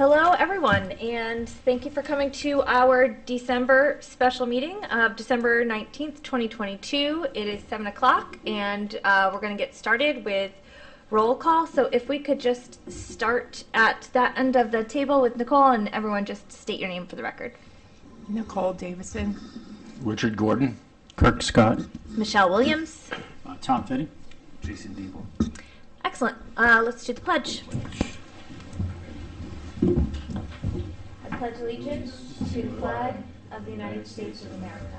Hello, everyone, and thank you for coming to our December special meeting of December 19th, 2022. It is 7 o'clock, and we're going to get started with roll call. So if we could just start at that end of the table with Nicole, and everyone just state your name for the record. Nicole Davison. Richard Gordon. Kirk Scott. Michelle Williams. Tom Fitty. Jason Diebel. Excellent. Let's do the pledge. I pledge allegiance to the flag of the United States of America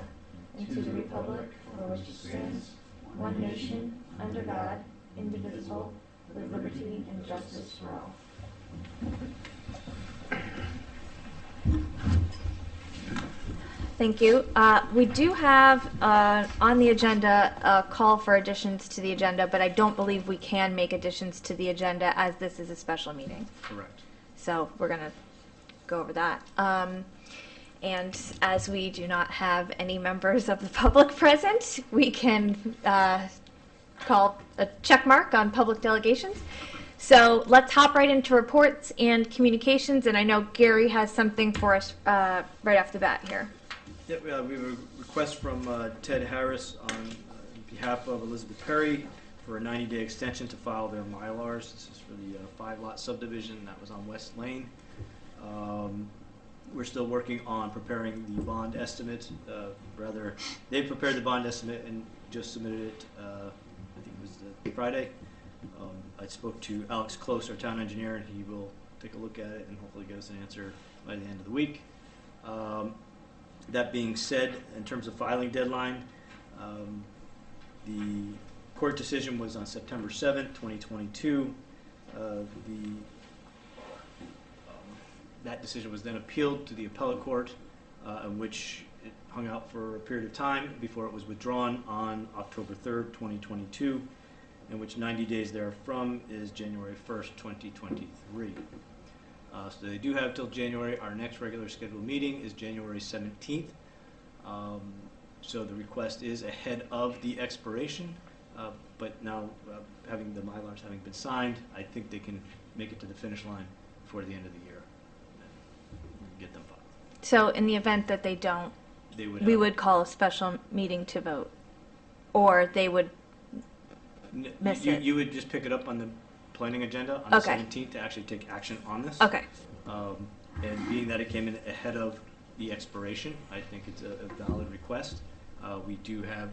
and to the republic for which it stands, one nation, under God, indivisible, with liberty and justice for all. Thank you. We do have on the agenda a call for additions to the agenda, but I don't believe we can make additions to the agenda as this is a special meeting. Correct. So we're going to go over that. And as we do not have any members of the public present, we can call a check mark on public delegations. So let's hop right into reports and communications. And I know Gary has something for us right off the bat here. Yeah, we have a request from Ted Harris on behalf of Elizabeth Perry for a 90-day extension to file their Mylars. This is for the 5-lot subdivision that was on West Lane. We're still working on preparing the bond estimate. They prepared the bond estimate and just submitted it, I think it was Friday. I spoke to Alex Close, our town engineer, and he will take a look at it and hopefully get us an answer by the end of the week. That being said, in terms of filing deadline, the court decision was on September 7th, 2022. That decision was then appealed to the appellate court, in which it hung out for a period of time before it was withdrawn on October 3rd, 2022, in which 90 days therefrom is January 1st, 2023. So they do have till January. Our next regular scheduled meeting is January 17th. So the request is ahead of the expiration, but now having the Mylars having been signed, I think they can make it to the finish line before the end of the year and get them filed. So in the event that they don't, we would call a special meeting to vote, or they would miss it. You would just pick it up on the planning agenda on the 17th to actually take action on this. Okay. And being that it came in ahead of the expiration, I think it's a valid request. We do have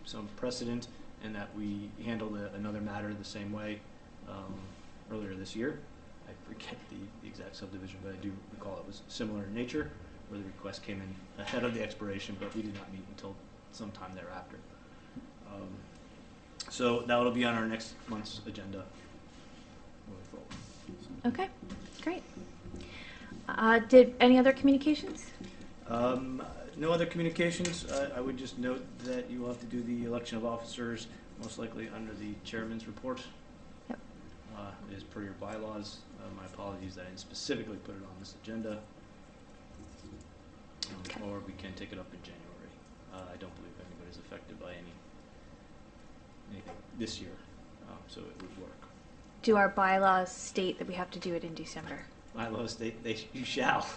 some precedent in that we handled another matter the same way earlier this year. I forget the exact subdivision, but I do recall it was similar in nature, where the request came in ahead of the expiration, but we did not meet until sometime thereafter. So that will be on our next month's agenda moving forward. Okay, great. Did any other communications? No other communications. I would just note that you will have to do the election of officers, most likely under the chairman's report. Yep. It is per your bylaws. My apologies that I didn't specifically put it on this agenda. Okay. Or we can take it up in January. I don't believe anybody's affected by anything this year, so it would work. Do our bylaws state that we have to do it in December? Bylaws, you shall.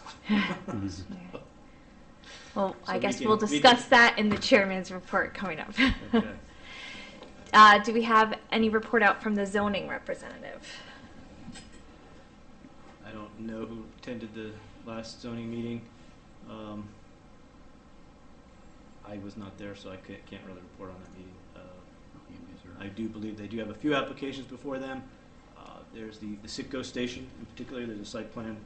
Well, So I guess we we'll can- discuss that in the chairman's report coming up. Okay. Do we have any report out from the zoning representative? I don't know who attended the last zoning meeting. I was not there, so I can't really report on that meeting. I do believe they do have a few applications before them. There's the Sitco station in particular. There's a site plan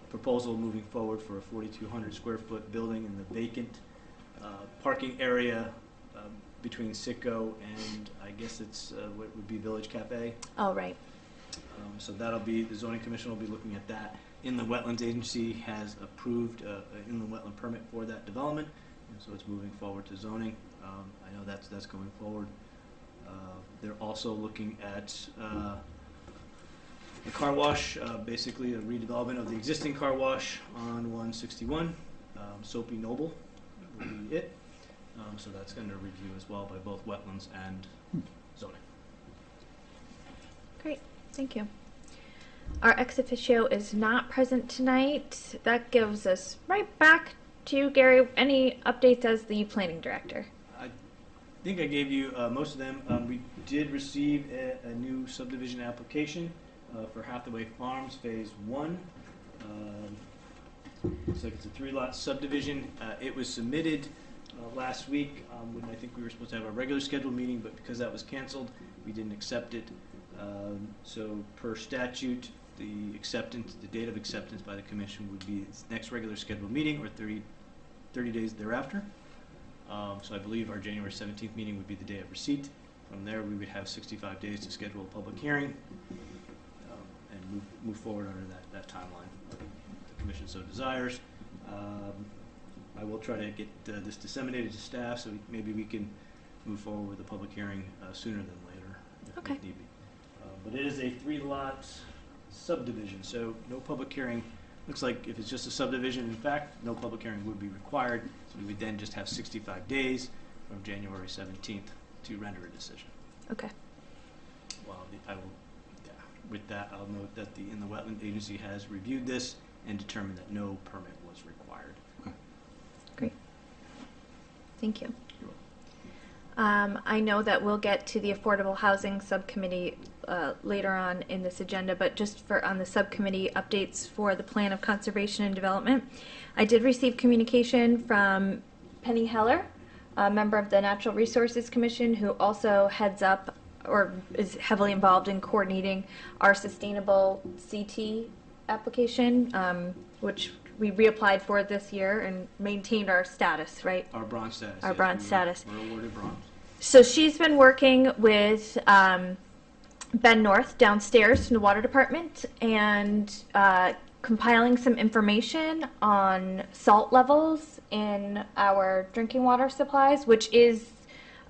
proposal moving forward for a 4,200 square foot building in the vacant parking area between Sitco and I guess it's what would be Village Cafe. Oh, right. So that'll be, the zoning commission will be looking at that. Inland Wetlands Agency has approved an inland wetland permit for that development, and so it's moving forward to zoning. I know that's going forward. They're also looking at the car wash, basically a redevelopment of the existing car wash on 161. Soapy Noble will be it. So that's under review as well by both wetlands and zoning. Great, thank you. Our ex officio is not present tonight. That gives us right back to you, Gary. Any updates as the planning director? I think I gave you most of them. We did receive a new subdivision application for Hathaway Farms Phase 1. Looks like it's a 3-lot subdivision. It was submitted last week when I think we were supposed to have a regular scheduled meeting, but because that was canceled, we didn't accept it. So per statute, the date of acceptance by the commission would be its next regular scheduled meeting or 30 days thereafter. So I believe our January 17th meeting would be the day of receipt. From there, we would have 65 days to schedule a public hearing and move forward under that timeline if the commission so desires. I will try to get this disseminated to staff so maybe we can move forward with a public hearing sooner than later if need be. But it is a 3-lot subdivision, so no public hearing. Looks like if it's just a subdivision, in fact, no public hearing would be required. So we would then just have 65 days from January 17th to render a decision. Okay. Well, with that, I'll note that the Inland Wetland Agency has reviewed this and determined that no permit was required. Great. Thank you. I know that we'll get to the Affordable Housing Subcommittee later on in this agenda, but just on the subcommittee updates for the Plan of Conservation and Development, I did receive communication from Penny Heller, a member of the Natural Resources Commission, who also heads up or is heavily involved in coordinating our sustainable CT application, which we reapplied for this year and maintained our status, right? Our bronze status. Our yes, bronze status. We're awarded bronze. So she's been working with Ben North downstairs in the water department and compiling some information on salt levels in our drinking water supplies, which is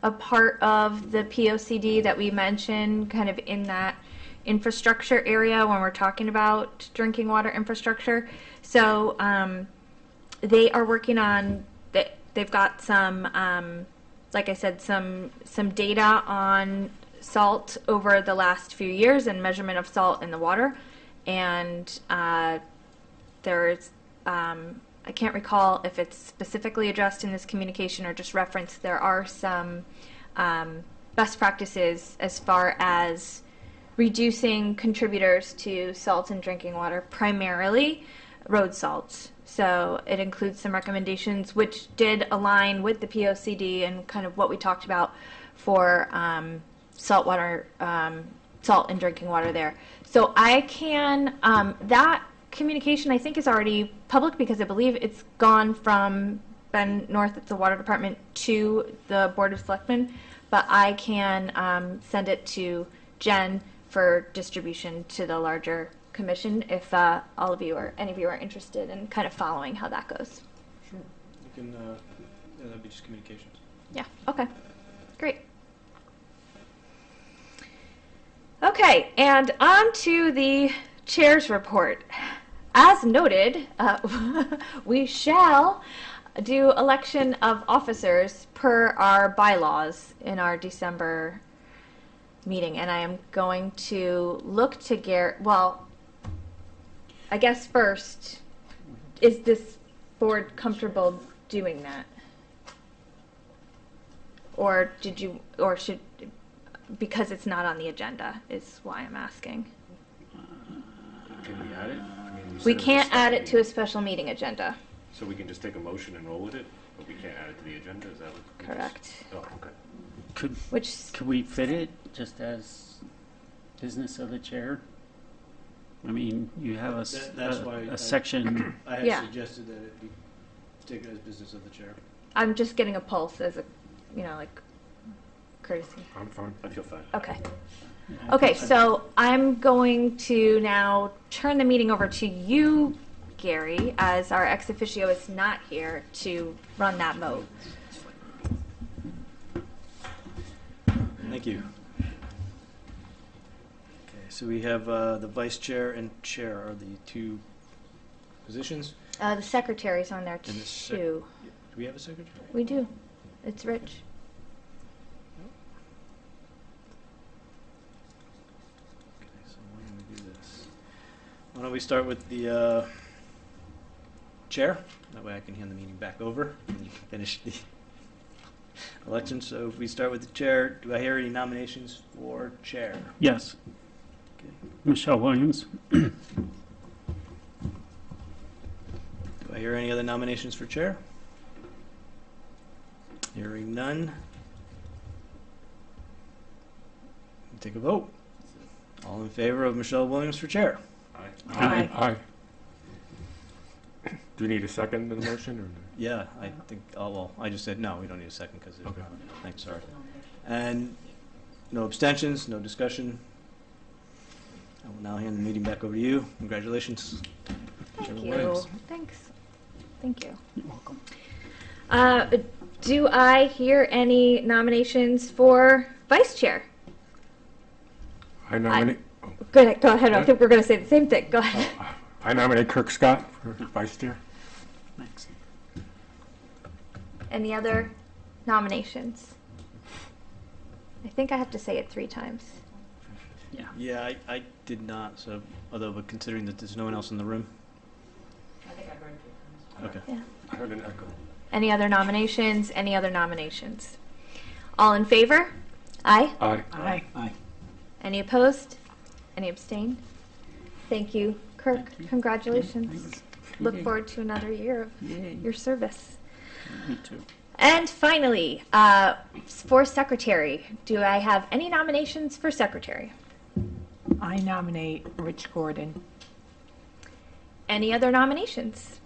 a part of the POCD that we mentioned kind of in that infrastructure area when we're talking about drinking water infrastructure. So they are working on, they've got some, like I said, some data on salt over the last few years and measurement of salt in the water. And there's, I can't recall if it's specifically addressed in this communication or just referenced. There are some best practices as far as reducing contributors to salt in drinking water, primarily road salts. So it includes some recommendations which did align with the POCD and kind of what we talked about for salt in drinking water there. So I can, that communication I think is already public because I believe it's gone from Ben North at the water department to the Board of Selectmen, but I can send it to Jen for distribution to the larger commission if all of you or any of you are interested in kind of following how that goes. Sure. You can, that'd be just communications. Yeah, okay, great. Okay, and on to the chair's report. As noted, we shall do election of officers per our bylaws in our December meeting, and I am going to look to Garrett. Well, I guess first, is this board comfortable doing that? Or did you, or should, because it's not on the agenda is why I'm asking. Can we add it? We can't add it to a special meeting agenda. So we can just take a motion and roll with it, but we can't add it to the agenda, is that what? Correct. Oh, okay. Could we fit it just as business of the chair? I mean, you have That's why a section. I had Yeah. suggested that it be taken as business of the chair. I'm just getting a pulse as a, like courtesy. I'm fine. I feel fine. Okay. Okay, so I'm going to now turn the meeting over to you, Gary, as our ex officio is not here to run that vote. Thank you. Okay, so we have the vice chair and chair are the two positions. The secretary's on there And the too. Do we have a secretary? We do. It's Rich. Okay, so why don't we do this? Why don't we start with the chair? That way I can hand the meeting back over and you can finish the election. So if we start with the chair, do I hear any nominations for chair? Yes. Okay. Michelle Williams. Do I hear any other nominations for chair? Hearing none. Take a vote. All in favor of Michelle Williams for chair? Aye. Aye. Do we need a second in the motion? Or? Yeah, I think, oh, well, I just said no, we don't need a second because there's, Okay. thanks, sorry. And no abstentions, no discussion. I will now hand the meeting back over to you. Congratulations. Thank Chairman you. Williams. Thanks. Thank you. You're welcome. Do I hear any nominations for vice chair? I nominate. Go ahead. I think we're going to say the same thing. Go ahead. I nominate Kirk Scott for vice chair. Thanks. Any other nominations? I think I have to say it 3 times. Yeah. Yeah, I did not, so, although, but considering that there's no one else in the room. Okay. Yeah. I heard an echo. Any other nominations? Any other nominations? All in favor? Aye. Aye. Aye. Aye. Any opposed? Any abstain? Thank you, Kirk. Thank you. Congratulations. Thanks. Look Yay. forward to another year of Yay. your service. Me too. And finally, for secretary, do I have any nominations for secretary? I nominate Rich Gordon. Any other nominations?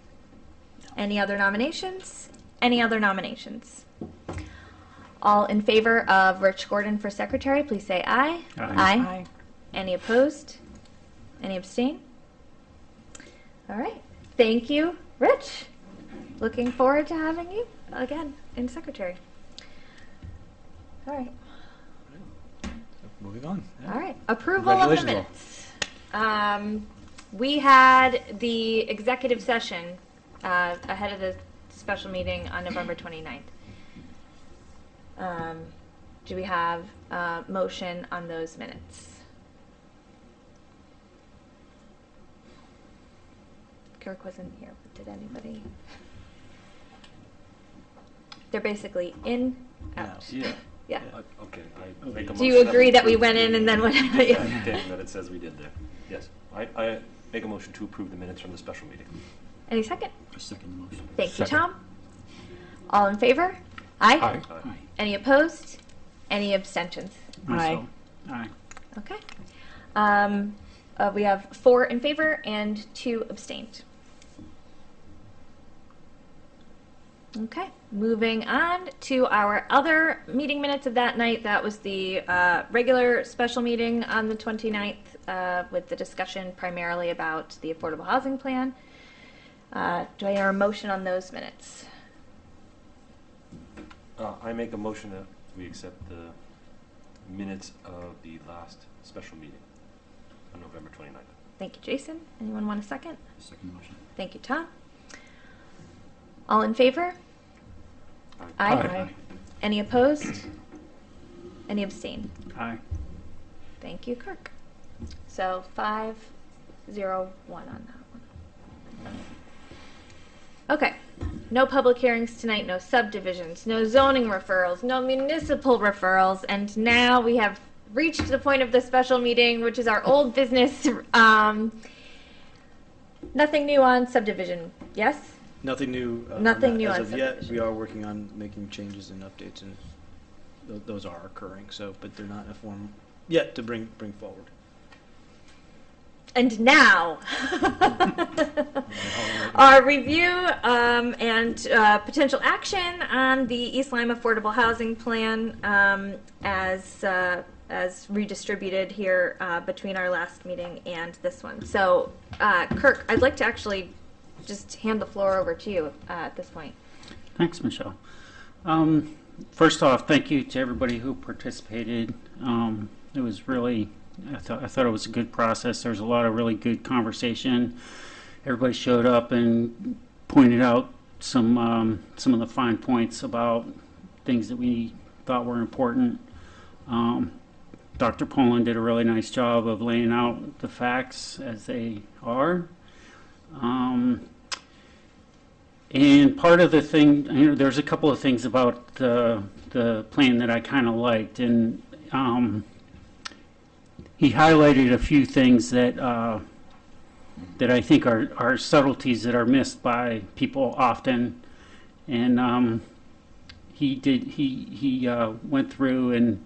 Any other nominations? Any other nominations? All in favor of Rich Gordon for secretary, please say aye. Aye. Any opposed? Any abstain? All right. Thank you, Rich. Looking forward to having you again in secretary. All right. Moving on. Yeah. All right. Approval of the Congratulations minutes. We had the executive session ahead of the special meeting on November 29th. Do we have a motion on those minutes? Kirk wasn't here, but did anybody? They're basically in, out. Yeah. Yeah. Okay, I make a motion. Do you agree that we went in and then went out? Yeah, that it says we did there. Yes. I make a motion to approve the minutes from the special meeting. Any second? A second motion. Thank you, Second. Tom. All in favor? Aye. Aye. Aye. Any opposed? Any abstentions? Myself. Aye. Okay. We have 4 in favor and 2 abstained. Okay, moving on to our other meeting minutes of that night. That was the regular special meeting on the 29th with the discussion primarily about the affordable housing plan. Do I hear a motion on those minutes? I make a motion that we accept the minutes of the last special meeting on November 29th. Thank you, Jason. Anyone want a second? Second motion. Thank you, Tom. All in favor? Aye. Aye. Any opposed? Any abstain? Aye. Thank you, Kirk. So 5-0-1 on that one. Okay. No public hearings tonight, no subdivisions, no zoning referrals, no municipal referrals, and now we have reached the point of the special meeting, which is our old business. Nothing new on subdivision, yes? Nothing new. Nothing that new as on of yet. subdivision. We are working on making changes and updates, and those are occurring. So, but they're not in a form yet to bring forward. And now, our review and potential action on the East Lyme Affordable Housing Plan as redistributed here between our last meeting and this one. So, Kirk, I'd like to actually just hand the floor over to you at this point. Thanks, Michelle. First off, thank you to everybody who participated. It was really, I thought it was a good process. There was a lot of really good conversation. Everybody showed up and pointed out some of the fine points about things that we thought were important. Dr. Poland did a really nice job of laying out the facts as they are. And part of the thing, there's a couple of things about the plan that I kind of liked, and he highlighted a few things that that I think are subtleties that are missed by people often, and he went through and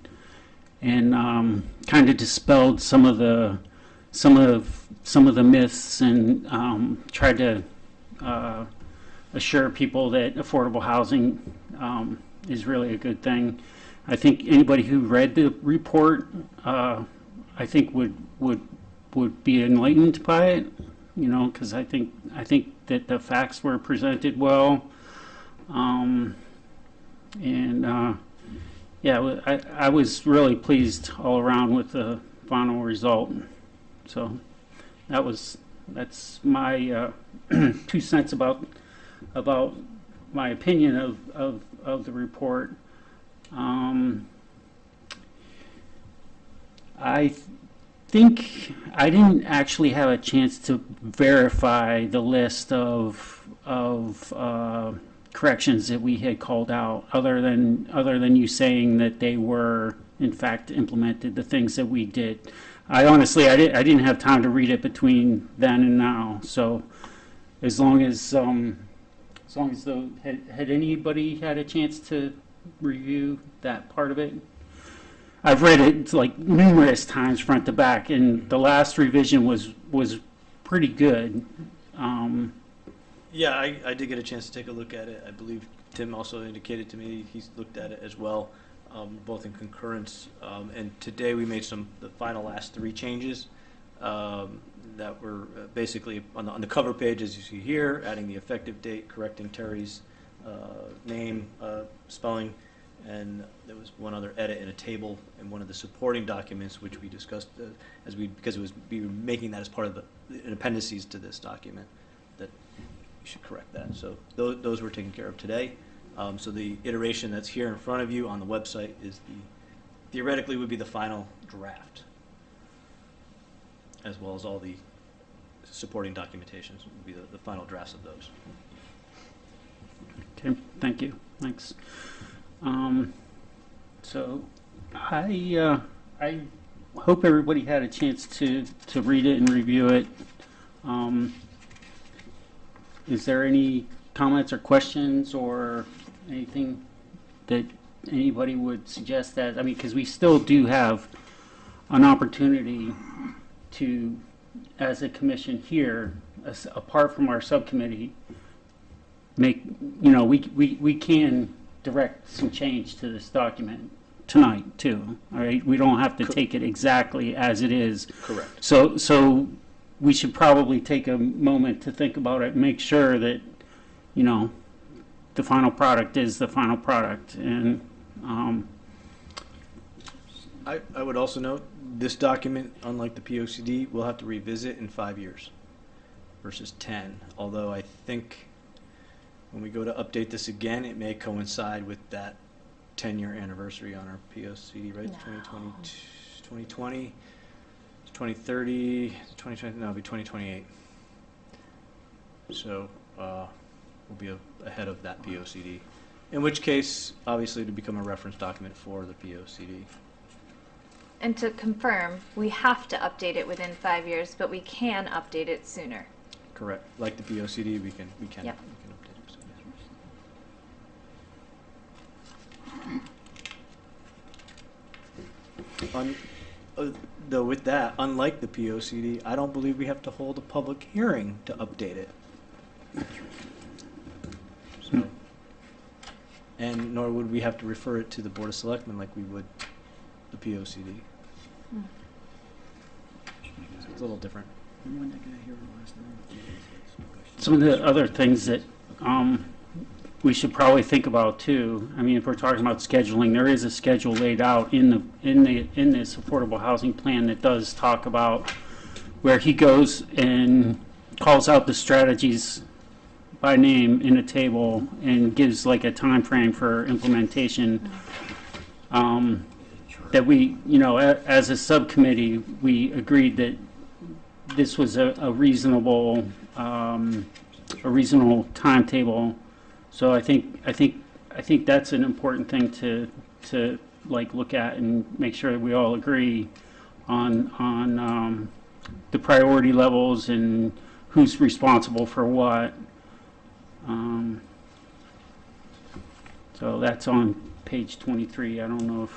kind of dispelled some of the myths and tried to assure people that affordable housing is really a good thing. I think anybody who read the report, I think would be enlightened by it, because I think that the facts were presented well, yeah, I was really pleased all around with the final result. So that's my 2 cents about my opinion of the report. I think I didn't actually have a chance to verify the list of corrections that we had called out, other than you saying that they were in fact implemented, the things that we did. I honestly I didn't have time to read it between then and now. So as long as had anybody had a chance to review that part of it? I've read it like numerous times front to back, and the last revision was pretty good. Yeah, I did get a chance to take a look at it. I believe Tim also indicated to me he's looked at it as well, both in concurrence. And today we made the final last 3 changes that were basically on the cover page, as you see here, adding the effective date, correcting Terry's name, spelling, and there was one other edit in a table in one of the supporting documents, which we discussed because we were making that as part of an appendices to this document, that you should correct that. So those were taken care of today. So the iteration that's here in front of you on the website is theoretically would be the final draft, as well as all the supporting documentations would be the final drafts of those. Okay, thank you. Thanks. So I hope everybody had a chance to read it and review it. Is there any comments or questions or anything that anybody would suggest that, because we still do have an opportunity to, as a commission here, apart from our subcommittee, make, we can direct some change to this document tonight too. All right, we don't have to take it exactly as it is. Correct. So we should probably take a moment to think about it, make sure that the final product is the final product. And I would also note this document, unlike the POCD, we'll have to revisit in 5 years versus 10. Although I think when we go to update this again, it may coincide with that 10-year anniversary on our POCD, right? No. 2020, 2030, 2020, no, it'll be 2028. So we'll be ahead of that POCD. In which case, obviously, to become a reference document for the POCD. And to confirm, we have to update it within 5 years, but we can update it sooner. Correct. Like the POCD, we can Yep. we can update it. Though with that, unlike the POCD, I don't believe we have to hold a public hearing to update it. So, and nor would we have to refer it to the Board of Selectmen like we would the POCD. So it's a little different. some of the other things that we should probably think about too. If we're talking about scheduling, there is a schedule laid out in this affordable housing plan that does talk about where he goes and calls out the strategies by name in a table and gives like a time frame for implementation. that we, as a subcommittee, we agreed that this was a reasonable timetable. So I think that's an important thing to like look at and make sure that we all agree on the priority levels and who's responsible for what. So that's on page 23. I don't know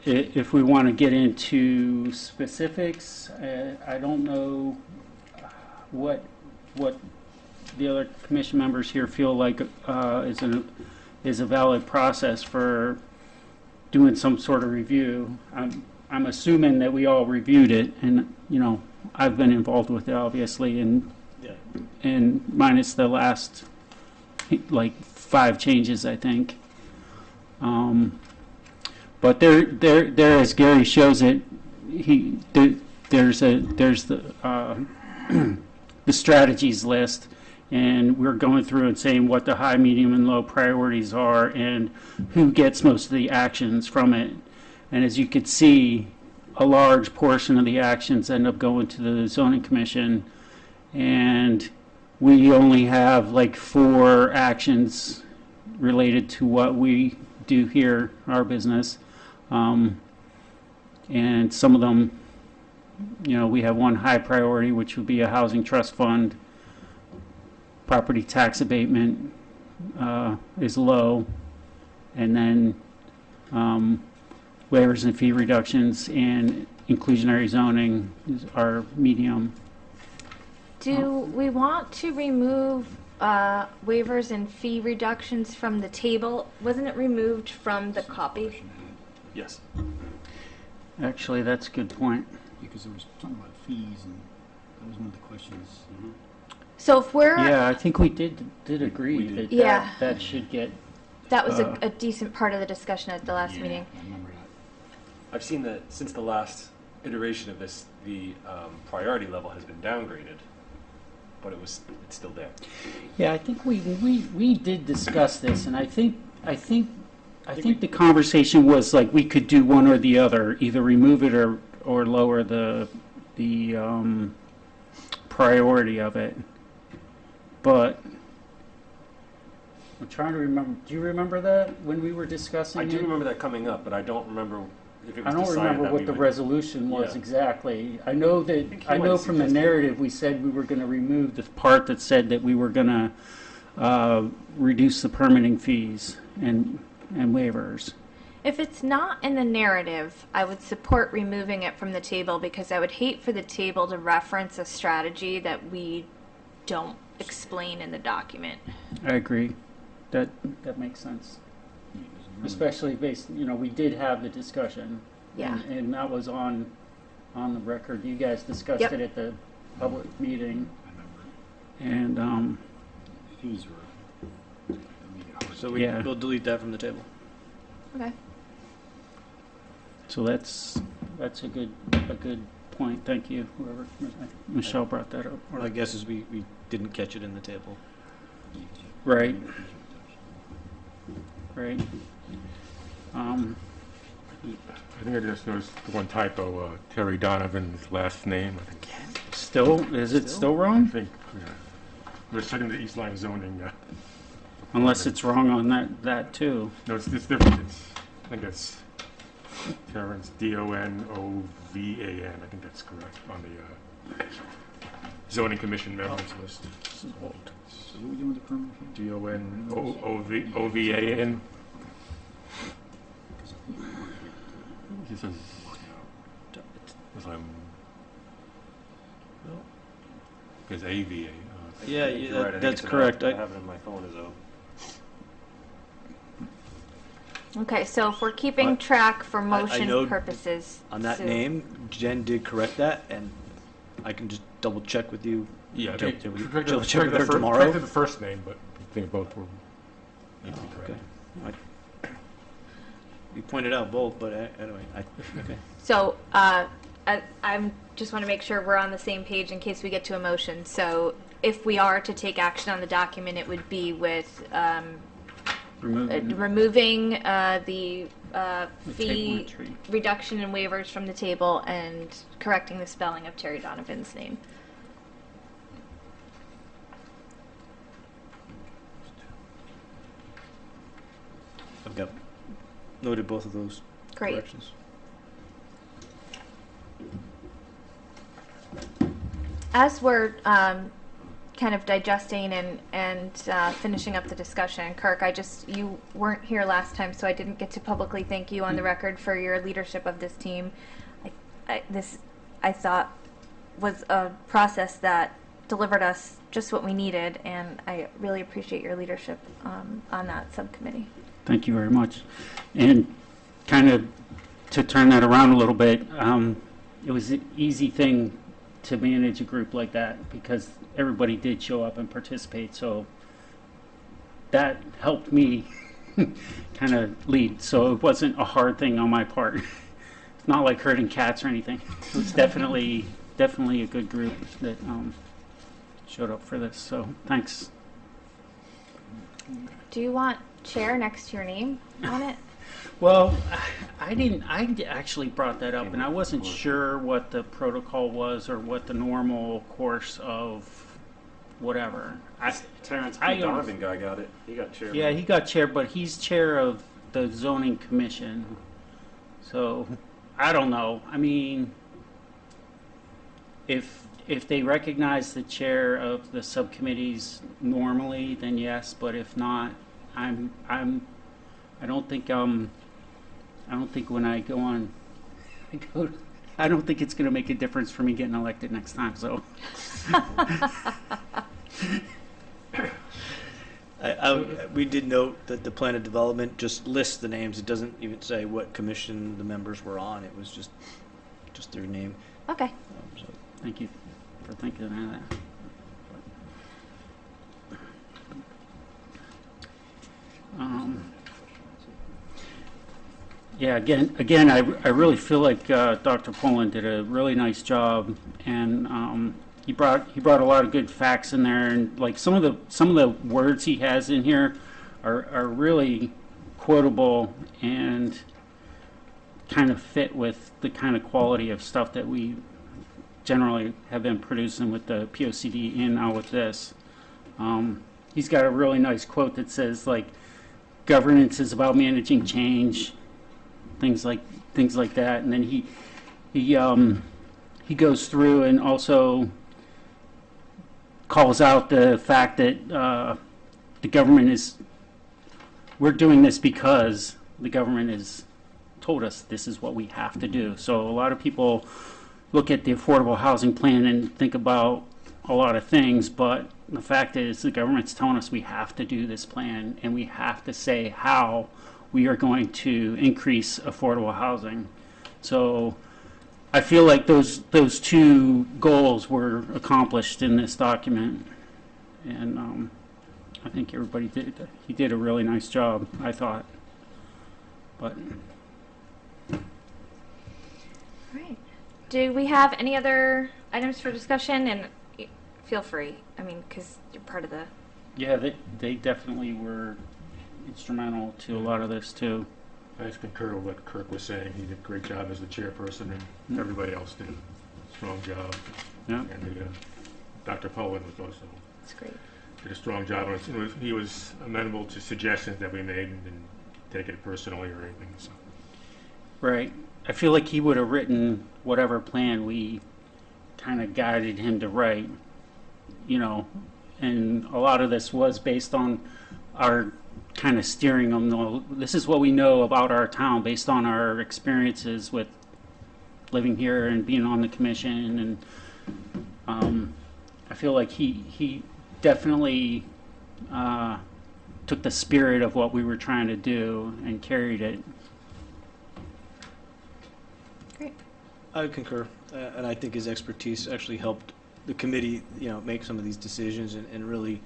if we want to get into specifics. I don't know what the other commission members here feel like is a valid process for doing some sort of review. I'm assuming that we all reviewed it, and I've been involved with it obviously, and minus the last like 5 changes, I think. But there, as Gary shows it, there's the the strategies list, and we're going through and saying what the high, medium, and low priorities are, and who gets most of the actions from it. And as you could see, a large portion of the actions end up going to the zoning commission, and we only have like 4 actions related to what we do here, our business. And some of them, we have one high priority, which would be a housing trust fund. Property tax abatement is low, and then waivers and fee reductions and inclusionary zoning are medium. Do we want to remove waivers and fee reductions from the table? Wasn't it removed from the copy? Yes. Actually, that's a good point. Because there was talking about fees, and that was one of the questions. So if we're Yeah, I think we did agree We did. that Yeah. that should get. that was a decent part of the discussion at the last meeting. I remember that. I've seen that since the last iteration of this, the priority level has been downgraded, but it's still there. Yeah, I think we did discuss this, and I think the conversation was like we could do one or the other, either remove it or lower the priority of it. But I'm trying to remember. Do you remember that when we were discussing I it? do remember that coming up, but I don't remember if it was I don't decided remember that what we the would- resolution was Yeah. exactly. I know that think he I might know have from the suggested- narrative we said we were going to remove the part that said that we were going to reduce the permitting fees and waivers. If it's not in the narrative, I would support removing it from the table because I would hate for the table to reference a strategy that we don't explain in the document. I agree. That makes sense. Especially based, we did have the discussion. Yeah. And that was on the record. You guys discussed Yep. it at the public meeting. I remember. And Fees were. So Yeah. we'll delete that from the table. Okay. so that's a good point. Thank you, whoever. Michelle brought that up. My guess is we didn't catch it in the table. Right. Right. I think I just noticed the one typo, Terry Donovan's last name. I think. Is it still I wrong? think, yeah. We're second to East Line zoning. Unless it's wrong on that too. No, it's different. I think it's Terrence, Donovan. I think that's correct on the zoning commission members list. So what are we doing with the permit fee? Donovan. He says, because AVA. Yeah, I think you're right. I think that's it's an correct. O. I have it on my phone as O. Okay, so if we're keeping But track for I motion know purposes. On that Sue. name, Jen did correct that, and I can just double check with you. Yeah, Check- they check- corrected check- check with her the tomorrow. corrected the first name, but I think both were need to be Okay. corrected. You pointed out both, but anyway, okay. So I'm just want to make sure we're on the same page in case we get to a motion. So if we are to take action on the document, it would be with removing the fee Take one tree. reduction and waivers from the table and correcting the spelling of Terry Donovan's name. I've got noted both of those Great. corrections. As we're kind of digesting and finishing up the discussion, Kirk, you weren't here last time, so I didn't get to publicly thank you on the record for your leadership of this team. I thought was a process that delivered us just what we needed, and I really appreciate your leadership on that subcommittee. Thank you very much. And kind of to turn that around a little bit, it was an easy thing to manage a group like that because everybody did show up and participate. So that helped me kind of lead. So it wasn't a hard thing on my part. It's not like herding cats or anything. It was definitely a good group that showed up for this. So thanks. Do you want chair next to your name on it? Well, I actually brought that up, and I wasn't sure what the protocol was or what the normal course of whatever. Terrence I- Donovan guy got it. He got chair. Yeah, he got chair, but he's chair of the zoning commission. So, I don't know. I mean, if they recognize the chair of the subcommittees normally, then yes. But if not, I don't think when I go on, I don't think it's going to make a difference for me getting elected next time. So, We did note that the plan of development just lists the names. It doesn't even say what commission the members were on. It was just their name. Okay. So thank you for thinking of that. Yeah, again, I really feel like Dr. Poland did a really nice job, and he brought a lot of good facts in there, and like some of the words he has in here are really quotable and kind of fit with the kind of quality of stuff that we generally have been producing with the POCD and now with this. He's got a really nice quote that says like, governance is about managing change, things like that, and then he goes through and also calls out the fact that the government we're doing this because the government has told us this is what we have to do. So a lot of people look at the affordable housing plan and think about a lot of things, but the fact is the government's telling us we have to do this plan and we have to say how we are going to increase affordable housing. So I feel like those two goals were accomplished in this document, and I think everybody did a really nice job, I thought. But All right. Do we have any other items for discussion? And feel free. I mean, because you're part of the. yeah, they definitely were instrumental to a lot of this too. I just concur with what Kirk was saying. He did a great job as the chairperson, and everybody else did a strong job. Yeah. And Dr. Poland was also That's great. did a strong job. He was amenable to suggestions that we made and didn't take it personally or anything. So. Right. I feel like he would have written whatever plan we kind of guided him to write, and a lot of this was based on our kind of steering them. No, this is what we know about our town based on our experiences with living here and being on the commission, and I feel like he definitely took the spirit of what we were trying to do and carried it. Great. I would concur, and I think his expertise actually helped the committee, make some of these decisions and really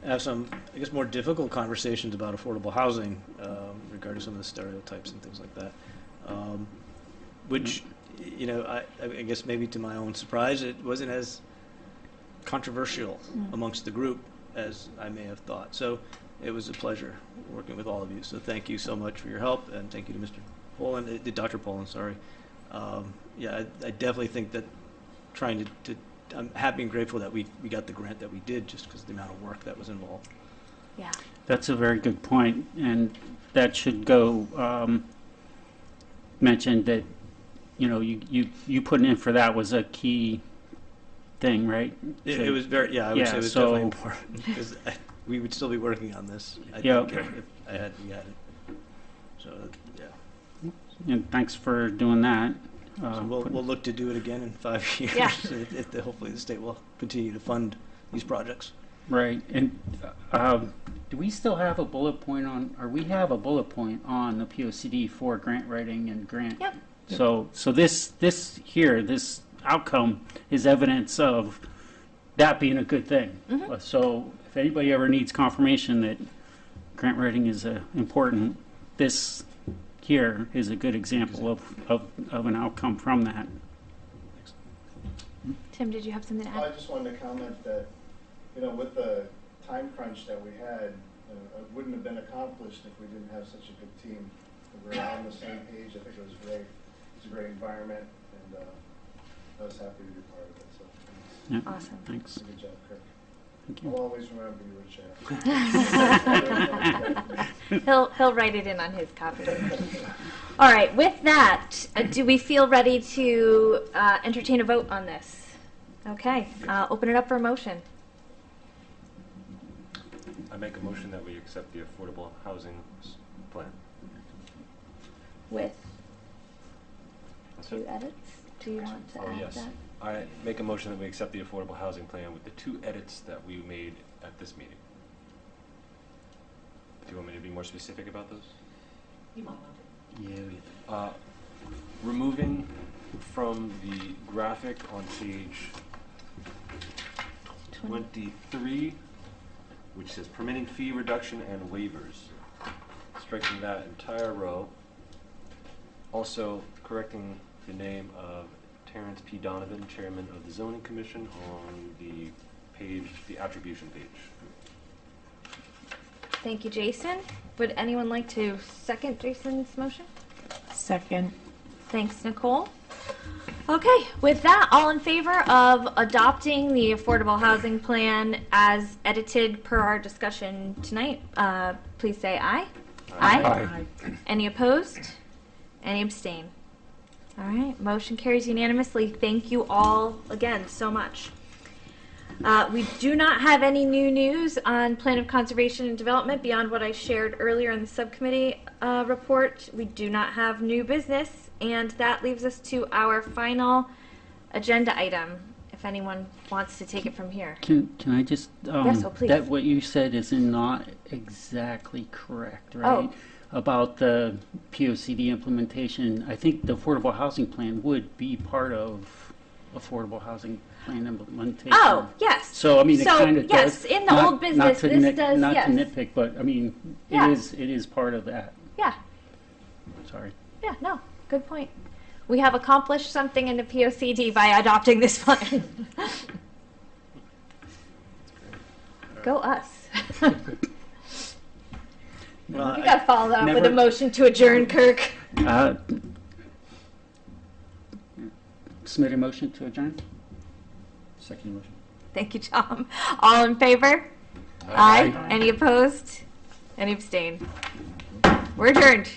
have some, I guess, more difficult conversations about affordable housing regarding some of the stereotypes and things like that. Which, I guess maybe to my own surprise, it wasn't as controversial amongst the group as I may have thought. So it was a pleasure working with all of you. So thank you so much for your help, and thank you to Mr. Poland, Dr. Poland, sorry. Yeah, I definitely think that trying to I'm happy and grateful that we got the grant that we did, just because of the amount of work that was involved. Yeah. That's a very good point, and that should go mentioned that, you know, you putting in for that was a key thing, right? It was very, yeah, I would say it was so, definitely important, because we would still be working on this, I Yeah. think, if we had it. So, yeah. and thanks for doing that. So we'll look to do it again in 5 years. Yeah. Hopefully the state will continue to fund these projects. Right, and do we still have a bullet point on, or we have a bullet point on the POCD for grant writing and grant? Yep. So this outcome is evidence of that being a good thing. Mhm. So if anybody ever needs confirmation that grant writing is important, this here is a good example of an outcome from that. Tim, did you have something to I add? just wanted to comment that, you know, with the time crunch that we had, it wouldn't have been accomplished if we didn't have such a good team. We were all on the same page. I think it was great. It's a great environment, and I was happy to be part of it. So Yeah, Awesome. thanks. good job, Kirk. Thank I'll you. always remember you, Chair. He'll write it in on his copy. All right. With that, do we feel ready to entertain a vote on this? Okay. Open it up for a motion. I make a motion that we accept the affordable housing plan. With That's two it. edits. Do you want to Oh, add yes. that? I make a motion that we accept the affordable housing plan with the 2 edits that we made at this meeting. Do you want me to be more specific about those? Yeah. Removing from the graphic on page 23, which says permitting fee reduction and waivers, striking that entire row. Also correcting the name of Terrence P. Donovan, Chairman of the Zoning Commission, on the page, the attribution page. Thank you, Jason. Would anyone like to second Jason's motion? Second. Thanks, Nicole. Okay, with that, all in favor of adopting the affordable housing plan as edited per our discussion tonight, please say aye. Aye. Any opposed? Any abstain? All right, motion carries unanimously. Thank you all again so much. We do not have any new news on Plan of Conservation and Development beyond what I shared earlier in the subcommittee report. We do not have new business, and that leaves us to our final agenda item, if anyone wants to take it from here. Can I just, Yes, oh, please. that what you said is not exactly correct, right? Oh. About the POCD implementation. I think the affordable housing plan would be part of affordable housing plan implementation. Oh, yes. So, I mean, it So, kind of yes, does. in the old business, this does, Not yes. to nitpick, but, I mean, Yeah. it is part of that. Yeah, Sorry. yeah, no, good point. We have accomplished something in the POCD by adopting this plan. Go us. Well, You got to follow that up with a Never- motion to adjourn, Kirk. Submit a motion to adjourn? Second motion. Thank you, Tom. All in favor? Aye. Any opposed? Any abstain? We're adjourned.